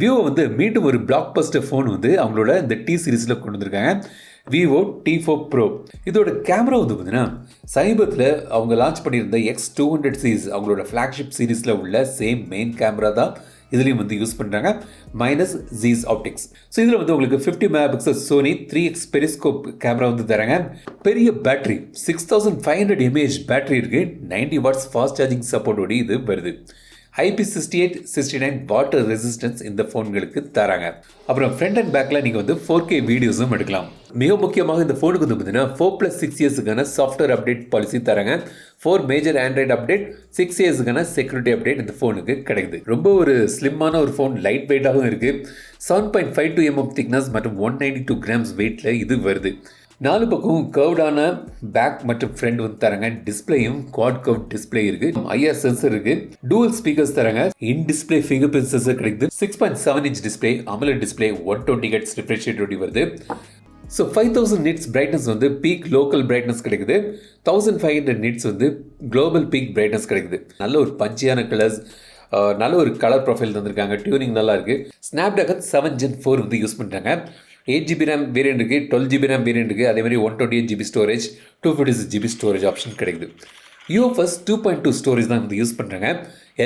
Vivo வந்து மீண்டும் ஒரு பிளாக் பஸ்டர் ஃபோன் வந்து அவங்களோட இந்த டி சீரீஸில் கொண்டு வந்திருக்காங்க. Vivo T4 Pro. இதோட கேமரா வந்து பார்த்தீங்கன்னா சமீபத்தில் அவங்க லான்ச் பண்ணியிருந்த X200 சீரிஸ் அவங்களோட ஃப்ளாக்ஷிப் சீரீஸில் உள்ள சேம் மெயின் கேமரா தான் இதுலேயும் வந்து யூஸ் பண்ணுறாங்க, மைனஸ் ஜீஸ் ஆப்டிக்ஸ். ஸோ இதில் வந்து உங்களுக்கு 50 mega pixel Sony 3x periscope camera வந்து தராங்க. பெரிய பேட்டரி 6500 mAh பேட்டரி இருக்குது. 90 வாட்ஸ் ஃபாஸ்ட் சார்ஜிங் சப்போர்ட்டோடு இது வருது. IP68 69 வாட்டர் ரெசிஸ்டன்ஸ் இந்த ஃபோன்களுக்கு தராங்க. அப்புறம் ஃப்ரண்ட் அண்ட் பேக்கில் நீங்கள் வந்து 4K வீடியோஸும் எடுக்கலாம். மிக முக்கியமாக இந்த ஃபோனுக்கு வந்து பார்த்தீங்கன்னா 4+6 இயர்ஸுக்கான சாஃப்ட்வேர் அப்டேட் பாலிசி தராங்க. 4 மேஜர் ஆண்ட்ராய்டு அப்டேட், 6 இயர்ஸுக்கான செக்யூரிட்டி அப்டேட் இந்த ஃபோனுக்கு கிடைக்குது. ரொம்ப ஒரு ஸ்லிம்மான ஒரு ஃபோன், லைட் வெயிட்டாகவும் இருக்குது. 7.52 mm திக்னஸ் மற்றும் 192 கிராம்ஸ் வெயிட்டில் இது வருது. 4 பக்கம் கர்வ்டான பேக் மற்றும் ஃப்ரண்ட் வந்து தராங்க. டிஸ்பிளேயும் குவாட் கர்வ் டிஸ்பிளே இருக்கு. IR சென்சர் இருக்கு. டூவல் ஸ்பீக்கர்ஸ் தராங்க. In display finger print sensor கிடைக்குது. 6.7 inch display, AMOLED display, 120 Hz refresh rate வருது. ஸோ 5000 nits பிரைட்னஸ் வந்து பீக் லோக்கல் பிரைட்னஸ் கிடைக்குது. 1500 nits வந்து குளோபல் பீக் பிரைட்னஸ் கிடைக்குது. நல்ல ஒரு பஞ்சியான கலர்ஸ், நல்ல ஒரு கலர் ப்ரொஃபைல் தந்திருக்காங்க. டியூனிங் நல்லா இருக்கு. ஸ்னாப்டிராகன் 7 Gen 4 வந்து யூஸ் பண்ணுறாங்க. 8GB RAM வேரியன்ட் இருக்குது, 12GB RAM வேரியன்ட் இருக்குது. அதே மாதிரி 128GB storage, 256GB storage option கிடைக்குது. UFS 2.2 ஸ்டோரேஜ் தான் வந்து யூஸ் பண்ணுறாங்க.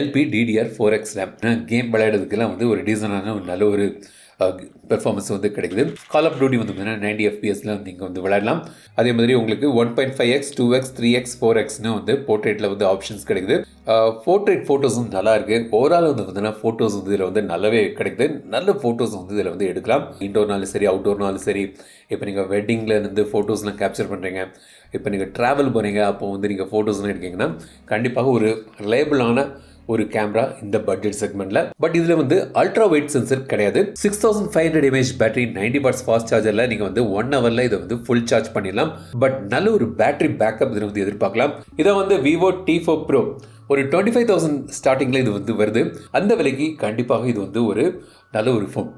LPDDR4X RAM. கேம் விளையாடுறதுக்கெல்லாம் வந்து ஒரு டீசனான ஒரு நல்ல ஒரு பெர்ஃபார்மன்ஸ் வந்து கிடைக்குது. கால் ஆஃப் டியூட்டி வந்து 90 FPSல நீங்கள் வந்து விளையாடலாம். அதே மாதிரி உங்களுக்கு 1.5x, 2x, 3x, 4xன்னு வந்து போர்ட்ரேட்டில் வந்து ஆப்ஷன்ஸ் கிடைக்குது. போர்ட்ரேட் ஃபோட்டோஸும் நல்லா இருக்குது. ஓவரால் வந்து பார்த்தீங்கன்னா ஃபோட்டோஸ் வந்து இதில் வந்து நல்லாவே கிடைக்குது. நல்ல ஃபோட்டோஸ் வந்து இதில் வந்து எடுக்கலாம். இன்டோர்னாலும் சரி, அவுட்டோர்னாலும் சரி. இப்போ நீங்கள் வெட்டிங்கில் இருந்து ஃபோட்டோஸ்லாம் கேப்சர் பண்ணுறீங்க, இப்போ நீங்கள் ட்ராவல் போகிறீங்க, அப்போ வந்து நீங்கள் ஃபோட்டோஸ்லாம் எடுக்கீங்கன்னா கண்டிப்பாக ஒரு ரிலையபிளான ஒரு கேமரா இந்த பட்ஜெட் செக்மெண்ட்ல. பட் இதுல வந்து அல்ட்ரா வைட் சென்சர் கிடையாது. 6500 mAh பேட்டரி, 90 வாட்ஸ் ஃபாஸ்ட் சார்ஜர்ல நீங்க வந்து 1 ஹவர்ல இதை வந்து ஃபுல் சார்ஜ் பண்ணிடலாம். பட் நல்ல ஒரு பேட்டரி பேக்கப் இதில் வந்து எதிர்பார்க்கலாம். இதை வந்து விவோ T4 Pro ஒரு 25,000 ஸ்டார்டிங்ல இது வந்து வருது. அந்த விலைக்கு கண்டிப்பாக இது வந்து ஒரு நல்ல ஒரு ஃபோன்.